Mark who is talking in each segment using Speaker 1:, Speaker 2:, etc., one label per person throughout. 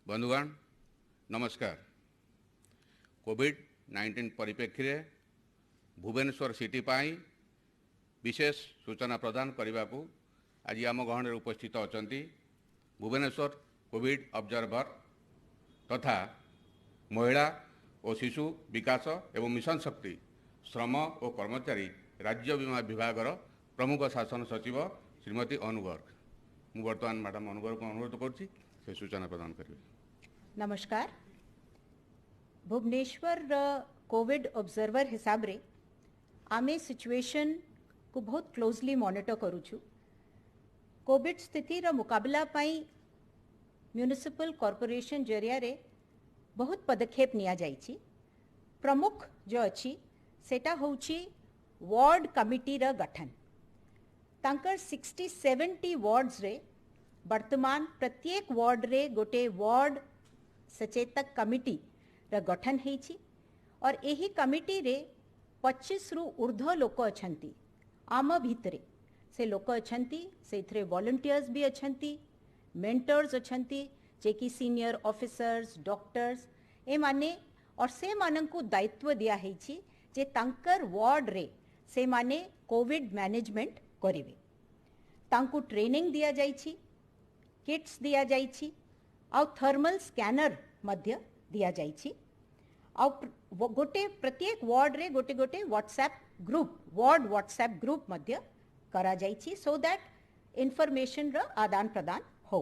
Speaker 1: बंधुगण नमस्कार। कोविड-19 परिप्रेक्षी भुवनेश्वर सिटी पाई विशेष सूचना प्रदान करने को आज आम गहन उपस्थित अच्छा भुवनेश्वर कोविड ऑब्जर्वर तथा महिला और शिशु विकास एवं मिशन शक्ति श्रम और कर्मचारी राज्य बीमा विभाग प्रमुख शासन सचिव श्रीमती अनु गर्ग। मु बर्तमान मैडम अनु गर्ग को अनुरोध करुच्ची से सूचना प्रदान करेंगे।
Speaker 2: नमस्कार। भुवनेश्वर कोविड ऑब्जर्वर हिसाब रे आमे सिचुएशन को बहुत क्लोजली मॉनिटर करूछु। कोविड स्थिति रा मुकाबला पाई म्युनिसिपल कॉर्पोरेशन जरिया रे बहुत पदक्षेप निया जाइछि। प्रमुख जो अच्छी सेटा होछि वार्ड कमिटी रा गठन। तांकर 60-70 वार्ड्स रे वर्तमान प्रत्येक वार्ड रे गोटे वार्ड सचेतक कमिटी रा गठन हेछि और एही कमिटी रे 25 रु ऊर्ध्व लोक अछंती। आम भितरे से लोक अछंती, सेथरे वॉलंटियर्स भी अछंती, मेंटर्स अछंती जे कि सीनियर ऑफिसर्स डॉक्टर्स ए माने और से मानंकु दायित्व दिया हेछि जे तांकर वार्ड रे से माने कोविड मैनेजमेंट करिवे। तांकु ट्रेनिंग दिया जाइछि, किट्स दिया जाइछि और थर्मल स्कैनर मध्य दिया जाइछि और गोटे प्रत्येक वार्ड रे गोटे गोटे WhatsApp group ward WhatsApp group मध्य करा जाइछि सो दैट इंफॉर्मेशन रा आदान प्रदान हो।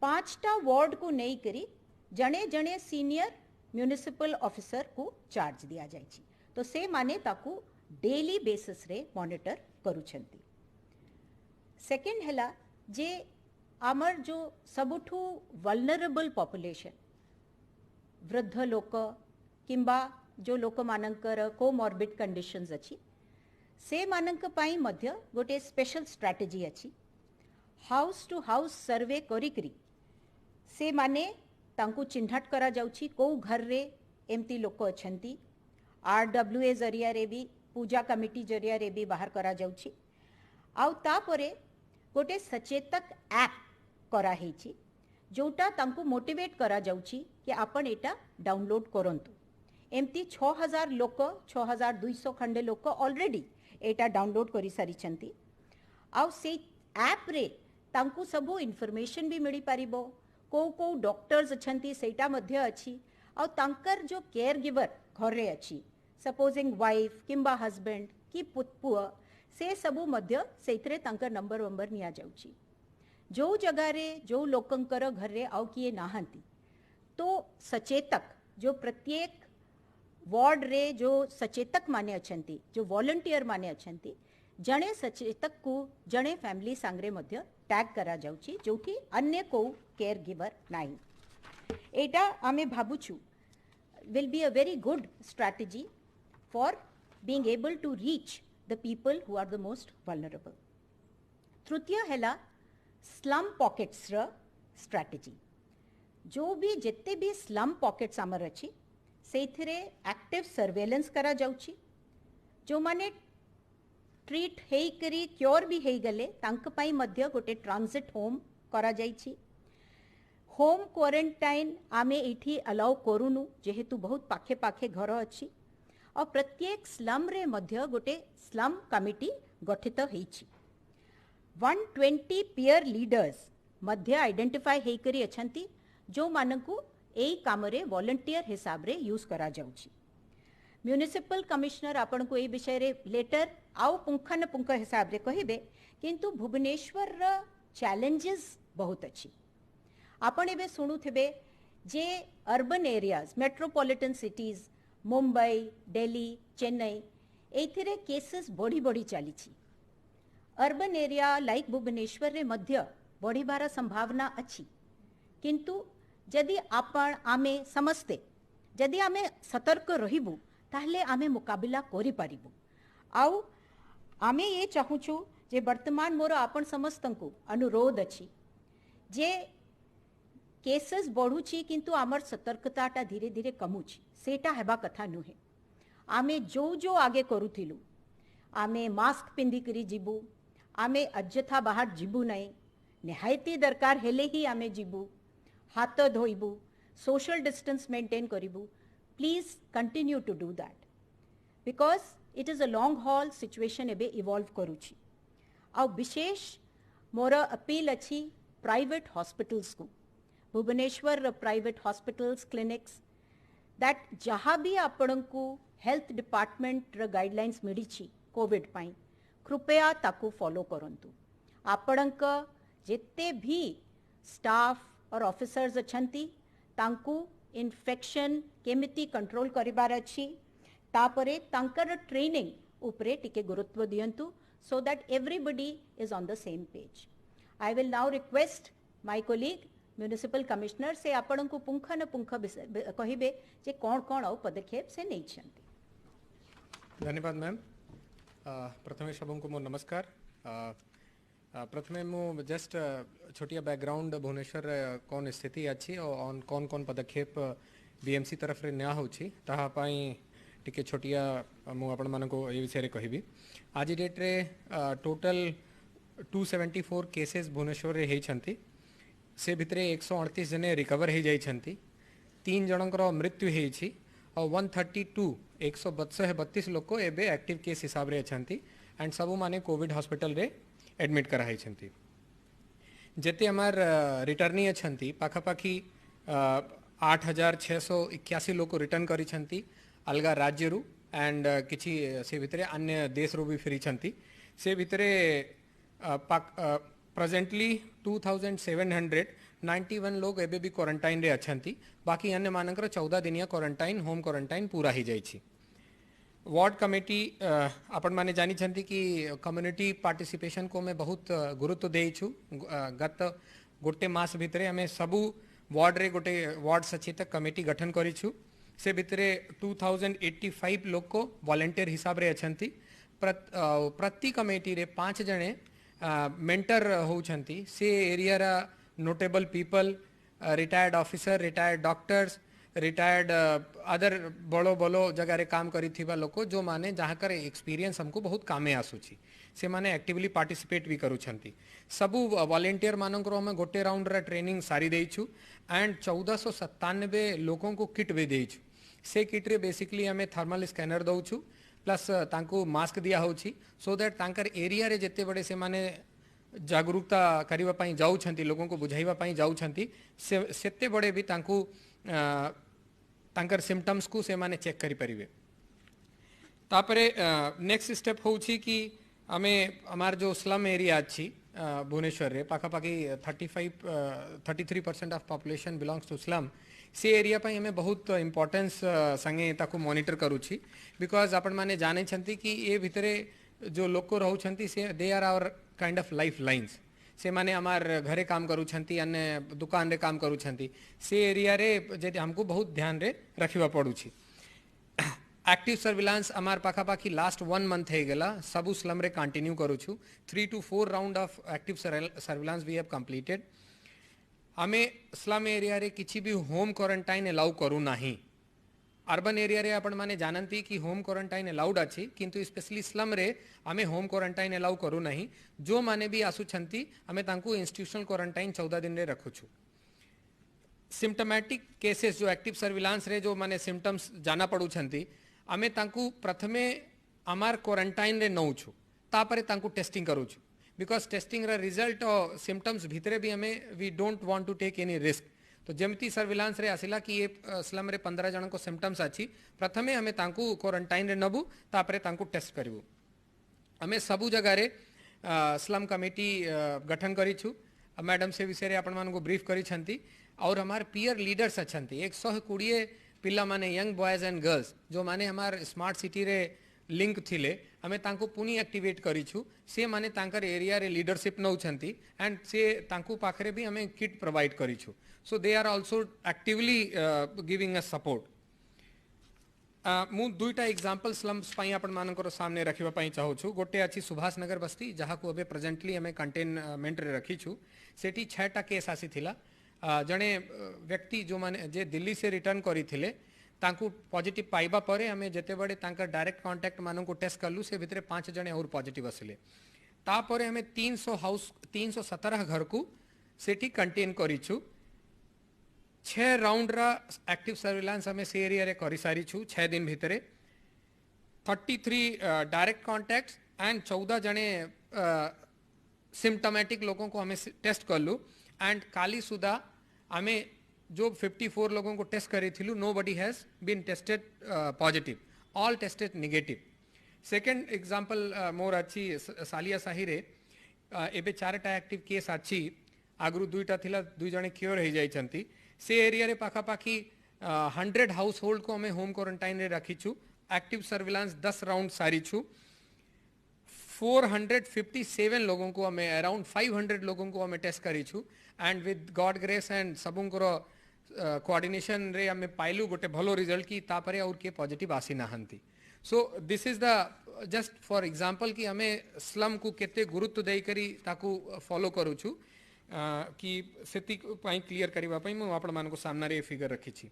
Speaker 2: 5टा वार्ड को नहीं करी जणे जणे सीनियर म्युनिसिपल ऑफिसर को चार्ज दिया जाइछि तो से माने ताकू डेली बेसिस रे मॉनिटर करूछंती। सेकंड हैला जे आमर जो सबुठू वल्नरेबल पॉपुलेशन वृद्ध लोक किंबा जो लोक मानंकर कोमॉर्बिड कंडीशंस अच्छी से मानंक पाई मध्य गोटे स्पेशल स्ट्रैटेजी अच्छी। हाउस टू हाउस सर्वे करी से माने तांकु चिन्हट करा जाउची को घर रे एमती लोक अछंती। RWA जरिया रे भी पूजा कमिटी जरिया रे भी बाहर करा जाउची आउ तापरे गोटे सचेतक ऐप करा हेछि जोटा तांकु मोटिवेट करा जाउची कि आपण एटा डाउनलोड करंतु। एमती 6000 लोक 6200 खंडे लोक ऑलरेडी एटा डाउनलोड करी सारी छंती आउ से ऐप रे तांकु सबो इन्फॉर्मेशन भी मिली पारिबो। को डॉक्टर्स अछंती सेटा मध्य अछि आउ तांकर जो केयर गिवर घर रे अछि सपोजिंग वाइफ किंबा हस्बैंड की पुआ से सबु मध्य सेथरे तांकर नंबर निया जाउची। जो जगह रे जो लोकंकर घर रे आउ किए नाहंती तो सचेतक जो प्रत्येक वार्ड रे जो सचेतक माने अछंती जो वॉलंटियर माने अछंती जणे सचेतक को जणे फैमिली सांगरे मध्य टैग करा जाउची जोठी अन्य को केयर गिवर नाही। एटा आमे भाबुछु will be a very good strategy for being able to reach the people who are the most vulnerable. तृतीय हैला स्लम पॉकेट्स रा स्ट्रैटेजी। जो भी जिते भी स्लम पॉकेट्स आमर अच्छी सेथिरे एक्टिव सर्वेलेंस करा जाउची। जो माने ट्रीट हेई करी क्योर भी हेई गले तांक पाई मध्य गोटे ट्रांजिट होम करा जाइची। होम क्वारंटाइन आमे इठी अलाउ करूनु जेहेतु बहुत पाखे पाखे घर अच्छी और प्रत्येक स्लम रे मध्य गोटे स्लम कमिटी गठित हेइची। 120 पीयर लीडर्स मध्य आइडेंटिफाई हेई करी अछंती जो मानकु एई कामरे वॉलंटियर हिसाब रे यूज करा जाउची। म्युनिसिपल कमिश्नर आपन को ए विषय रे लेटर आउ पुंखन पुंख हिसाब रे कहिबे किंतु भुवनेश्वर रा चैलेंजेस बहुत अच्छी। आपन एबे सुनुथिबे जे urban areas metropolitan cities Mumbai Delhi Chennai एथिरे केसेस बढ़ी बढ़ी चलीची। अर्बन एरिया लाइक भुवनेश्वर रे मध्य बढ़िबार संभावना अच्छी किंतु जदि आपण आमे समस्ते जदि आमे सतर्क रहिबु ताहले आमे मुकाबला करि पारिबु। आउ आमे ये चाहूछु जे वर्तमान मोर आपण समस्तंकु अनुरोध अछि जे केसेस बढ़ुची किंतु आमर सतर्कताटा धीरे धीरे कमुची सेटा हेबा कथा नुहे। आमे जो जो आगे करूथिलु आमे मास्क पिंधि करी जीबू आमे अज्जथा बाहर जीबू नहीं निहायती दरकार हेले ही आमे जीबू हाथ धोइबू, सोशल डिस्टेंस मेंटेन करिबू, please continue to do that because it is a long haul situation एबे इवॉल्व करूची। आ विशेष मोर अपील अच्छी प्राइवेट हॉस्पिटल्स को, Bhubaneswar private hospitals clinics that जहाँ भी आपण को हेल्थ डिपार्टमेंट गाइडलाइंस मिली कोविड पाई कृपया ताकू फॉलो करंतु। आपणक जेते भी स्टाफ और ऑफिसर्स अच्छंती तांकू इन्फेक्शन केमिति कंट्रोल करिबार अछि, तापरे तांकर ट्रेनिंग उपरे टिके गुरुत्व दियंतु so that everybody is on the same page. I will now request my colleague municipal commissioner से आपण को पुंखन पुंख कहिबे जे कोन कोन औ पदक्षेप से नहीं छंती।
Speaker 3: धन्यवाद मैम। प्रथमे सबको मो नमस्कार। प्रथमे मु जस्ट छोटिया बैकग्राउंड भुवनेश्वर कौन स्थिति अच्छी और कौन कौन पदक्षेप बीएमसी तरफ रे निया होची ताहा पाई टिके छोटिया मु आपण मान को ए विषय रे कहिबी। आज डेट रे टोटल 274 केसेस भुवनेश्वर रे हेई छंती, से भितरे 138 जने रिकवर हो जाइछंती, 3 जनकर मृत्यु होइछि और 132 लोक एबे एक्टिव केस हिसाब रे अछंती एंड सबु माने कोविड हॉस्पिटल रे एडमिट कराई छंती। जेते हमार रिटर्नी अछंती पाखापाखी 8681 लोक रिटर्न करी छंती अलगा राज्य रु एंड किछि से भितरे अन्य देश रु भी फेरी छंती। से भितरे प्रेजेंटली 2791 लोग एबे भी क्वारंटाइन रे अछंती, बाकी अन्य मानकर 14 दिनिया क्वारंटाइन होम क्वारंटाइन पूरा ही जाइछि। वार्ड कमिटी आपण माने जानी छंती कि कम्युनिटी पार्टिसिपेशन को मैं बहुत गुरुत्व देइछु। गत गोटे मास भितरे हमें सबु वार्ड रे गोटे वार्ड सचेतक कमिटी गठन करिछु। से भितरे 2085 लोग को वॉलंटियर हिसाब रे अछंती। प्रति कमिटी रे 5 जने मेंटर होउछंती। से एरिया रा notable people, retired officer, retired doctors, retired other बड़ो बड़ो जगह रे काम करी थिबा लोको जो माने जहाँ कर एक्सपीरियंस हमको बहुत कामे आसुची से माने एक्टिवली पार्टिसिपेट भी करूछंती। सबु वॉलंटियर मानकर हम गोटे राउंड रा ट्रेनिंग सारी देइछु एंड 1497 लोगों को किट भी देइछु। से किट रे बेसिकली हमें थर्मल स्कैनर दउछु प्लस तांको मास्क दिया होची सो दैट तांकर एरिया रे जेते बड़े से माने जागरूकता करिवा पाई जाउछंती, लोगों को बुझाइवा पाई जाउछंती सेते बड़े भी तांको तांकर सिम्पटम्स को से माने चेक करि परिवे। तापरे नेक्स्ट स्टेप होउची कि हमें हमार जो स्लम एरिया अच्छी भुवनेश्वर रे पाखापाखी 33% of population belongs to slum. से एरिया पर हमें बहुत इंपोर्टेंस संगे ताको मॉनिटर करूची बिकॉज आपण माने जाने छंती कि ये भितरे जो लोग को रहउछंती से they are our kind of life lines. से माने हमार घरे काम करूछंती, अन्य दुकान रे काम करूछंती। से एरिया रे जे हमको बहुत ध्यान रे रखिबा पड़ुची। एक्टिव सर्विलांस हमार पाखापाखी लास्ट 1 मंथ है गला सबु स्लम रे कंटिन्यू करूछु। 3 to 4 round of active surveillance we have completed. हमें स्लम एरिया रे किछि भी होम क्वारंटाइन अलाउ करू नाही। अर्बन एरिया रे आपण माने जानंती कि होम क्वारंटाइन अलाउड अछि किंतु स्पेशली स्लम रे हमें होम क्वारंटाइन अलाउ करू नाही। जो माने भी आसुछंती हमें तांको इंस्टीट्यूशनल क्वारंटाइन 14 दिन रे रखुछु। सिम्पटोमेटिक केसेस जो एक्टिव सर्विलांस रे जो माने सिम्पटम्स जाना पड़ुछंती हमें तांको प्रथमे हमार क्वारंटाइन रे नउछु तापरे तांको टेस्टिंग करूछु बिकॉज टेस्टिंग रा रिजल्ट और सिम्पटम्स भितरे भी हमें we don't want to take any risk. तो जेमती सर्विलांस रे आसिला कि ये स्लम रे 15 जन को सिम्पटम्स अछि प्रथमे हमें तांको क्वारंटाइन रे नबु तापरे तांको टेस्ट करिवु। हमें सबु जगह रे स्लम कमिटी गठन करिछु। मैडम से विषय रे आपण मान को ब्रीफ करी छंती और हमार पीयर लीडर्स अछंती 120 पिला माने यंग बॉयज एंड गर्ल्स जो माने हमार स्मार्ट सिटी रे लिंक थिले हमें तांको पुनी एक्टिवेट करिछु। से माने तांकर एरिया रे लीडरशिप नउछंती एंड से तांको पाखरे भी हमें किट प्रोवाइड करिछु। So they are also actively giving us support. मु दुईटा एग्जांपल स्लम्स पाई आपण मानकर सामने रखिबा पाई चाहूछु। गोटे अछि सुभाष नगर बस्ती जहाँ को अबे प्रेजेंटली हमें कंटेनमेंट रे रखिछु। सेठी 6टा केस आसी थिला। जने व्यक्ति जो माने जे दिल्ली से रिटर्न करी थिले तांको पॉजिटिव पाइबा परे हमें जेते बड़े तांकर डायरेक्ट कांटेक्ट मानन को टेस्ट करलु से भितरे 5 जने और पॉजिटिव आसिले। तापरे हमें 317 घर को सेठी कंटेन करिछु 6 राउंड रा एक्टिव सर्विलांस हमें से एरिया रे करि सारी छु 6 दिन भितरे 33 डायरेक्ट कॉन्टैक्ट्स एंड 14 जने सिम्टोमेटिक लोगों को हमें टेस्ट कर लू एंड काली सुधा हमें जो 54 लोगों को टेस्ट करी थी nobody has been tested positive all tested negative second example मोर अच्छी सालिया साही रे एबे 4टा एक्टिव केस अच्छी आगु 2टा थिला 2 जने क्योर हो जाइछंती से एरिया रे पाखापाखी 100 हाउस होल्ड को हमें होम क्वारंटाइन रे रखी छु एक्टिव सर्विलांस 10 राउंड सारी छु 457 लोगों को हमें अराउंड 500 लोगों को हमें टेस्ट करी छु and with god grace and सबुंकर कोऑर्डिनेशन रे हमें पाइलु गोटे भलो रिजल्ट की तापरे और के पॉजिटिव आसी नाहंती so this is the just for example कि हमें स्लम को केते गुरुत्व देई करी ताकू फॉलो करू छु कि सेति पई क्लियर करिवा पई मु आपण मान को सामने रे फिगर रखी छी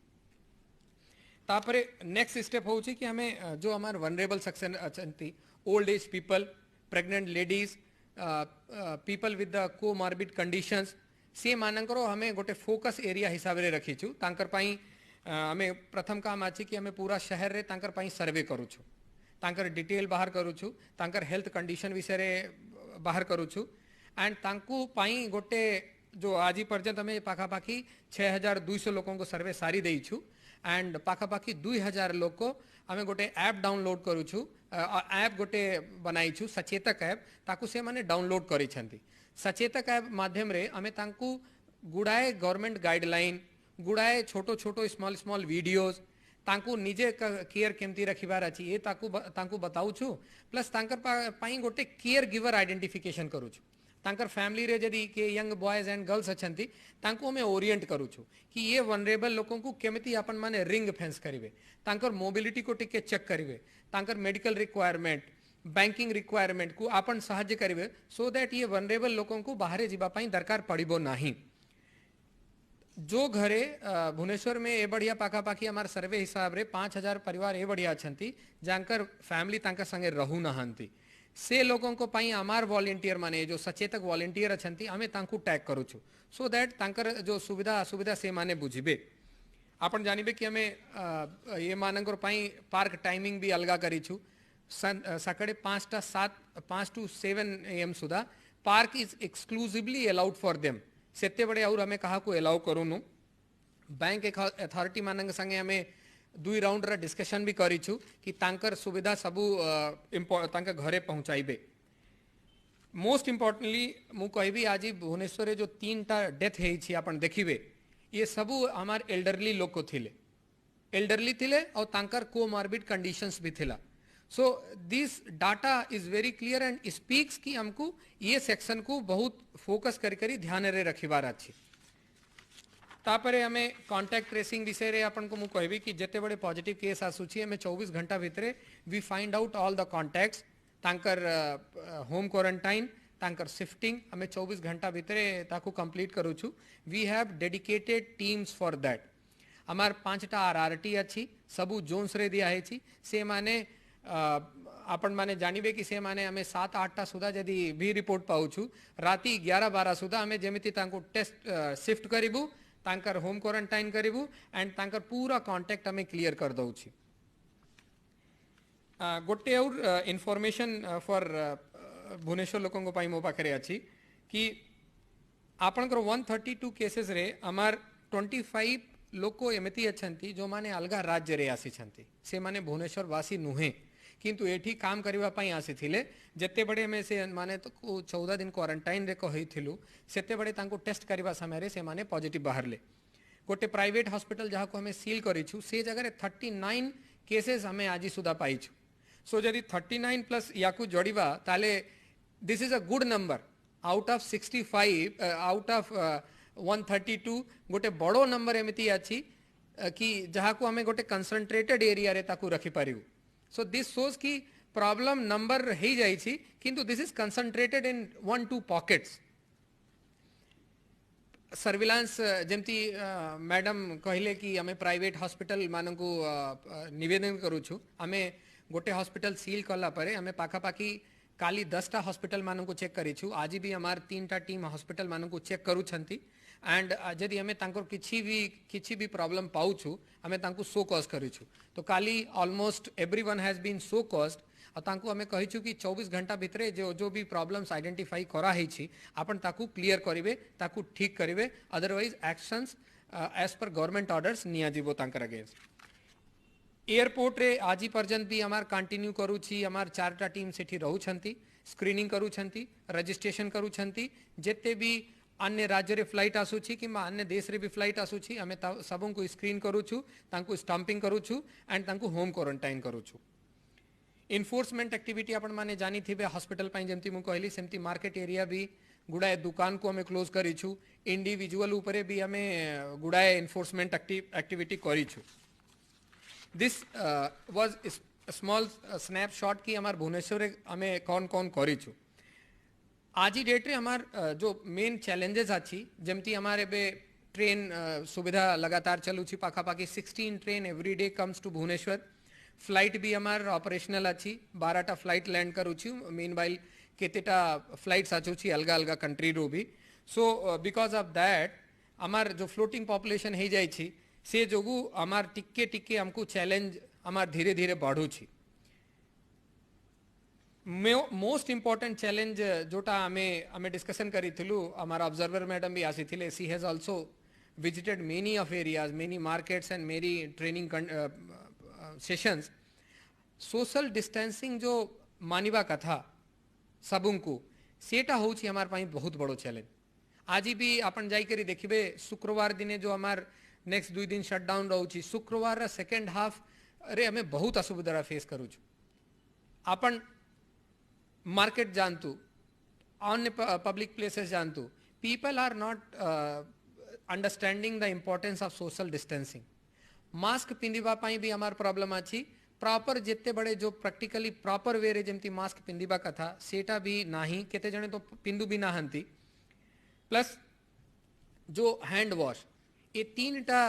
Speaker 3: तापरे नेक्स्ट स्टेप होउची कि हमें जो हमार वनरेबल सेक्शन अछंती old age people pregnant ladies people with the comorbid conditions से मानकर हमें गोटे फोकस एरिया हिसाब रे रखी छु तांकर पई हमें प्रथम काम आछि कि हमें पूरा शहर रे तांकर पई सर्वे करू छु तांकर डिटेल बाहर करू छु तांकर हेल्थ कंडीशन विषय रे बाहर करू छु एंड तांकू पई गोटे जो आज पर्यंत हमें पाखापाखी 6200 लोगों को सर्वे सारी देई छु एंड पाखापाखी 2000 लोग को हमें गोटे ऐप डाउनलोड करू छु ऐप गोटे बनाई छु सचेतक ऐप ताकू से माने डाउनलोड करी छंती सचेतक ऐप माध्यम रे हमें तांकू गुड़ाए गवर्नमेंट गाइडलाइन गुड़ाए छोटो छोटो स्मॉल स्मॉल वीडियोज तांकू निजे केयर केमती रखिबार अछि ए तांकू बताऊ छु प्लस तांकर पाई गोटे केयर गिवर आइडेंटिफिकेशन करू छु तांकर फैमिली रे जदी के यंग बॉयज एंड गर्ल्स अछंती तांको हमें ओरिएंट करू छु कि ये वनरेबल लोगों को केमती अपन माने रिंग फेंस करिवे तांकर मोबिलिटी को टिके चेक करिवे तांकर मेडिकल रिक्वायरमेंट बैंकिंग रिक्वायरमेंट को अपन सहाय्य करिवे सो दैट ये वनरेबल लोगों को बाहर जीवा पाई दरकार पड़िबो नाही जो घरे भुवनेश्वर में ए बढ़िया पाखापाखी हमार सर्वे हिसाब रे 5000 परिवार ए बढ़िया अछंती जानकर फैमिली तांकर संगे रहू नहंती से लोगों को पाई हमार वॉलंटियर माने जो सचेतक वॉलंटियर अछंती हमें तांकू टैग करू छु सो दैट तांकर जो सुविधा असुविधा से माने बुझिबे आपण जानिबे कि हमें ये मानकर पाई पार्क टाइमिंग भी अलगा करी छु सकाळे 5 to 7 AM Sudha park is exclusively allowed for them सेते बड़े और हमें कहा को अलाउ करूनु बैंक अथॉरिटी मानक संगे हमें 2 राउंड रा डिस्कशन भी करी छु कि तांकर सुविधा सबू तांकर घरे पहुंचाइबे मोस्ट इंपोर्टेंटली मु कहबी आज भुवनेश्वर जो 3टा डेथ हेई छी आपण देखिबे ये सबू हमार एल्डरली लोग को थिले एल्डरली थिले और तांकर कोमॉर्बिड कंडीशंस भी थिला so this data is very clear and speaks कि हमको ये सेक्शन को बहुत फोकस करी ध्यान रे रखिबार अछि तापरे हमें कांटेक्ट ट्रेसिंग विषय रे अपन को मु कहबी कि जते बड़े पॉजिटिव केस आसुची हमें 24 घंटा भितरे we find out all the contacts तांकर होम क्वारंटाइन तांकर शिफ्टिंग हमें 24 घंटा भितरे ताकू कंप्लीट करू छु we have dedicated teams for that हमार 5टा आरआरटी अछि सबू जोन्स रे दिया है छी से माने आपण माने जानिबे कि से माने हमें 7-8टा सुधा जदी भी रिपोर्ट पाऊ छु राती 11-12 सुधा हमें जेमिति तांको टेस्ट शिफ्ट करिबू तांकर होम क्वारंटाइन करिबू एंड तांकर पूरा कांटेक्ट हमें क्लियर कर दउ छी गोटे और इन्फॉर्मेशन फॉर भुवनेश्वर लोगों को पाई मो पाखरे अछि कि आपनकर 132 केसेस रे हमार 25 लोको एमती अछंती जो माने अलगा राज्य रे आसी छंती से माने भुवनेश्वर वासी नुहे किंतु एठी काम करिवा पाई आसी थिले जत्ते बड़े में से माने तो 14 दिन क्वारंटाइन रे कहि थिलु सेते बड़े तांको टेस्ट करिवा समय रे से माने पॉजिटिव बाहर ले गोटे प्राइवेट हॉस्पिटल जहाँ को हमें सील करी छु से जगह रे 39 केसेस हमें आज सुधा पाई छु सो जदि 39 प्लस याकू जोड़िबा ताले this is a good number out of 65 out of 132 गोटे बड़ो नंबर एमती अछि कि जहाँ को हमें गोटे कंसंट्रेटेड एरिया रे ताकू रखि पारिबु सो दिस शोज कि प्रॉब्लम नंबर हे जाई छी किंतु this is concentrated in 1-2 pockets surveillance जेमती मैडम कहले कि हमें प्राइवेट हॉस्पिटल मानकू निवेदन करू छु हमें गोटे हॉस्पिटल सील कला परे हमें पाखापाखी काली 10टा हॉस्पिटल मानकू चेक करी छु आज भी हमार 3टा टीम हॉस्पिटल मानकू चेक करू छंती एंड जदि आम किसी भी प्रॉब्लम पाऊँ आम सो कज करूँ तो काली ऑलमोस्ट एवरीवन हैज बीन सो कज्ड आम कहीचु कि 24 घंटा भितर जो जो भी प्रॉब्लम्स आइडेंटिफाई कराई आपन ताकू क्लियर करेंगे ताकू ठीक करेंगे otherwise actions as per government orders नियाजिबो तांकर अगेंस्ट एयरपोर्ट रे आज पर्यंत भी आमार कंटिन्यू करूची आमार 4टा टीम सेठी रहउछंती स्क्रीनिंग करूछंती रजिस्ट्रेशन करूछंती जेते भी अन्य राज्य रे फ्लाइट आसुची कि अन्य देश रे भी फ्लाइट आसुची आमे सबन को स्क्रीन करूछु तांको स्टंपिंग करूछु एंड तांको होम क्वारंटाइन करूछु इनफोर्समेंट एक्टिविटी आपण माने जानी थिबे हॉस्पिटल पई जेमती मु कहली सेमती मार्केट एरिया भी गुड़ाए दुकान को हमें क्लोज करिछु इंडिविजुअल उपरे भी हमें गुड़ाए इनफोर्समेंट एक्टिविटी करिछु दिस वाज स्मॉल स्नैपशॉट की हमार भुवनेश्वर हमें कौन कौन करिछु आज डेट रे हमार जो मेन चैलेंजेस अच्छी जमती हमारे बे ट्रेन सुविधा लगातार चलुची पाखापाखी 16 train every day comes to Bhubaneswar flight भी हमार ऑपरेशनल अच्छी 12टा फ्लाइट लैंड करूची मीन वाइल केतेटा फ्लाइट्स आछुची अलग अलग कंट्री रो भी सो बिकॉज ऑफ दैट हमार जो फ्लोटिंग पॉपुलेशन हो जाइछि से जोगु हमार टिके टिके हमको चैलेंज हमार धीरे धीरे बढ़ुची मोस्ट इम्पोर्टेंट चैलेंज जोटा आमे डिस्कशन करिथिलु हमार ऑब्जर्वर मैडम भी आसी थिले she has also visited many of areas many markets and many training sessions social distancing जो मानिबा कथा सबुंकु सेटा होउछि हमार पाई बहुत बड़ो चैलेंज आज भी आपन जाई करी देखिबे शुक्रवार दिने जो हमार नेक्स्ट 2 दिन शटडाउन रहउछि शुक्रवार रा सेकंड हाफ रे हमें बहुत असुविधा फेस करूछु आपन मार्केट जानतु अन्य पब्लिक प्लेसेस जानतु people are not understanding the importance of social distancing mask पिंधिबा पाई भी हमार प्रॉब्लम अछि प्रॉपर जिते बड़े जो प्रैक्टिकली प्रॉपर वे रे जेमती मास्क पिंधिबा कथा सेटा भी नाही केते जने तो पिंधु भी नाहंती प्लस जो हैंड वॉश ये 3टा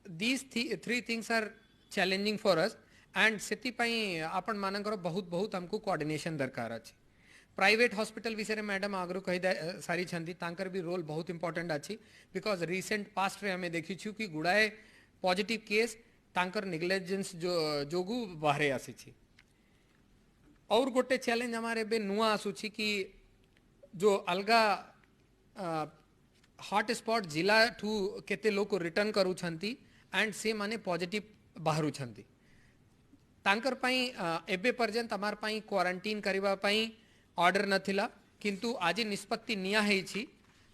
Speaker 3: these 3 things are challenging for us and से आपण मानकर बहुत बहुत हमको कोऑर्डिनेशन दरकार अच्छी प्राइवेट हॉस्पिटल विषय में मैडम आगु कही सारी छंती तांकर भी रोल बहुत इंपोर्टेंट अच्छी बिकॉज रिसेंट पास्ट रे हमें देखी छु कि गुड़ाए पॉजिटिव केस तांकर नेग्लिजेंस जोगु बाहर आसी और गोटे चैलेंज हमारे बे नुआ आसूची कि जो अलगा हॉटस्पॉट जिला ठू केते लोग रिटर्न करूछंती एंड से माने पॉजिटिव बाहरु छंती तांकर पाई एबे पर्यंत हमार पाई क्वारंटीन करिबा पाई ऑर्डर नथिला किंतु आज निष्पत्ति निया हेछि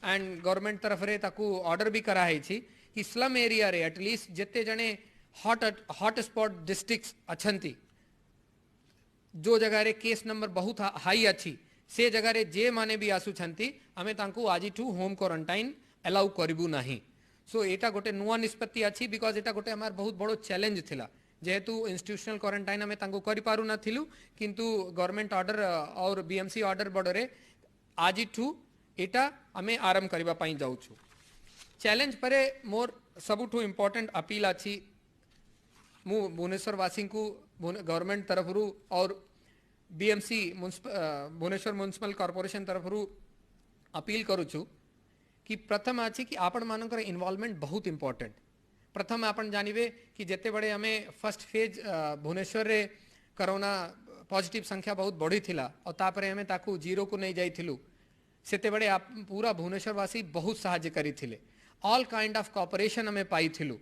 Speaker 3: एंड गवर्नमेंट तरफ रे ताकू ऑर्डर भी करा हेछि कि स्लम एरिया रे एटलीस्ट जेते जने हॉटस्पॉट डिस्ट्रिक्ट्स अछंती जो जगह रे केस नंबर बहुत हाई अच्छी से जगह रे जे माने भी आसु छंती हमें तांकू आज ठू होम क्वारंटाइन अलाउ करिबु नाही सो एटा गोटे नुआ निष्पत्ति अच्छी बिकॉज एटा गोटे हमार बहुत बड़ो चैलेंज थिला जेहेतु इंस्टीट्यूशनल क्वारंटाइन आम तांको करि पारु नथिलु किंतु गवर्नमेंट ऑर्डर और बीएमसी ऑर्डर बडरे आज ठू एटा आमे आरंभ करबा पाई जाउछु चैलेंज परे मोर सबुठू इंपोर्टेंट अपील अछि मु भुवनेश्वर वासी को गवर्नमेंट तरफरु और बीएमसी भुवनेश्वर म्युनिसिपल कॉर्पोरेशन तरफरु अपील करूछु कि प्रथम अछि कि आपण मानकर इन्वॉल्वमेंट बहुत इंपोर्टेंट प्रथम आपण जानिबे कि जेते बड़े हमें फर्स्ट फेज भुवनेश्वर रे कोरोना पॉजिटिव संख्या बहुत बढ़ी थिला और तापरे हमें ताकू जीरो को नहीं जाइथिलु सेते बड़े आप पूरा भुवनेश्वरवासी बहुत सहायता करी थिले ऑल काइंड ऑफ कोऑपरेशन हमें पाई थिलु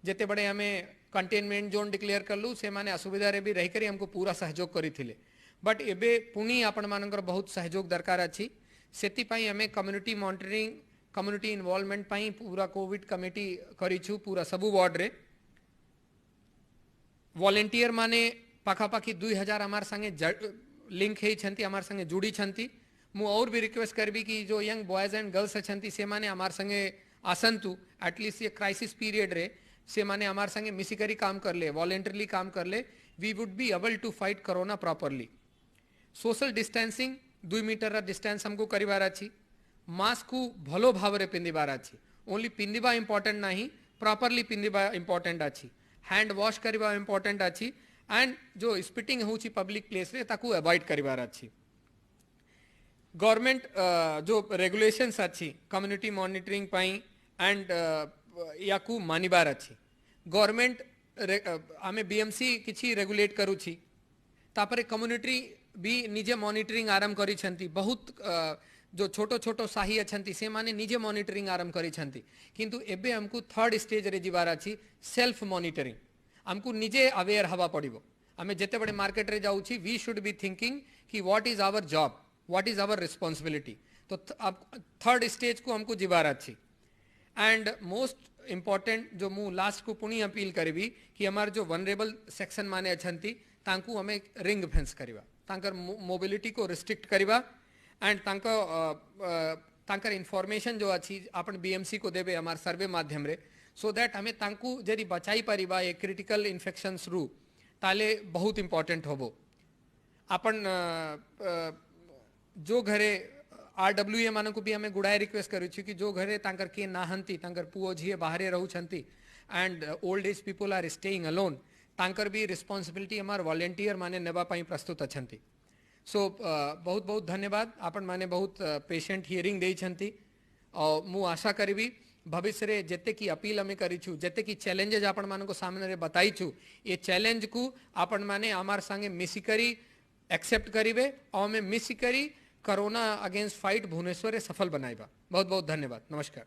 Speaker 3: जेते बड़े हमें कंटेनमेंट जोन डिक्लेयर करलु से माने असुविधा रे भी रही करी हमको पूरा सहयोग करी थिले बट एबे पुणी आपण मानकर बहुत सहयोग दरकार अछि सेति पई हमें कम्युनिटी मॉनिटरिंग कम्युनिटी इन्वॉल्वमेंट पाई पूरा कोविड कमिटी करिछु पूरा सबु वार्ड रे वॉलंटियर माने पाखापाखी 2000 हमार संगे लिंक है छंती हमार संगे जुड़ी छंती मु और भी रिक्वेस्ट करबी कि जो यंग बॉयज एंड गर्ल्स छंती से माने हमार संगे आसंतु एटलीस्ट ये क्राइसिस पीरियड रे से माने हमार संगे मिसिकरी काम कर ले वॉलंटरली काम कर ले we would be able to fight corona properly social distancing 2 metre distance हमको करिवार अछि मास्क को भलो भाव रे पिंधिबार अछि ओनली पिंधिबा इंपोर्टेंट नहीं प्रॉपरली पिंधिबा इंपोर्टेंट अछि हैंड वॉश करिबा इंपोर्टेंट अछि एंड जो स्पिटिंग होउछि पब्लिक प्लेस रे ताकू अवॉइड करिबार अछि गवर्नमेंट जो रेगुलेशंस अच्छी कम्युनिटी मॉनिटरिंग पाई एंड याकू मानिबार अच्छी गवर्नमेंट आमे बीएमसी किछि रेगुलेट करूछि तापरे कम्युनिटी भी निजे मॉनिटरिंग आरंभ करी बहुत जो छोटो छोटो साही अच्छी से माने निजे मॉनिटरिंग आरंभ करी किंतु एबे हमको थर्ड स्टेज रे जीवार अच्छी सेल्फ मॉनिटरिंग हमको निजे अवेयर हवा पड़िबो आमे जेते बड़े मार्केट रे जाउछि वी शुड बी थिंकिंग कि what is our job what is our responsibility तो अब थर्ड स्टेज को हमको जीवार अच्छी एंड मोस्ट इम्पोर्टेंट जो मु लास्ट को पुणी अपील करी कि हमार जो वनरेबल सेक्शन माने अच्छी तांकू हमें रिंग फेंस करवा तांकर मोबिलिटी को रिस्ट्रिक्ट करवा एंड तांकर इन्फॉर्मेशन जो अच्छी अपन बीएमसी को देबे हमार सर्वे माध्यम रे सो दैट हमें तांकू जरी बचाई परिबा ए क्रिटिकल इन्फेक्शंस रू ताले बहुत इम्पोर्टेंट होबो अपन जो घरे RWA मानक भी हमें गुड़ाए रिक्वेस्ट करूँ कि जो घरे तांकर किए नाहंती तांकर पुओ झीए बाहरे रहउछंती and old age people are staying alone तांकर भी रिस्पांसिबिलिटी हमार वॉलंटियर माने नेबा पाई प्रस्तुत अच्छंती सो बहुत बहुत धन्यवाद आपण माने बहुत पेशेंट हियरिंग देइछंती और मु आशा करिबी भविष्य रे जेते की अपील हमें करिछु जेते की चैलेंजेस आपण मानक सामने रे बताइछु ये चैलेंज को आपण माने हमार संगे मिसिकरी एक्सेप्ट करिवे और हमें मिसिकरी कोरोना अगेंस्ट फाइट भुवनेश्वर सफल बनाइबा बहुत बहुत धन्यवाद नमस्कार।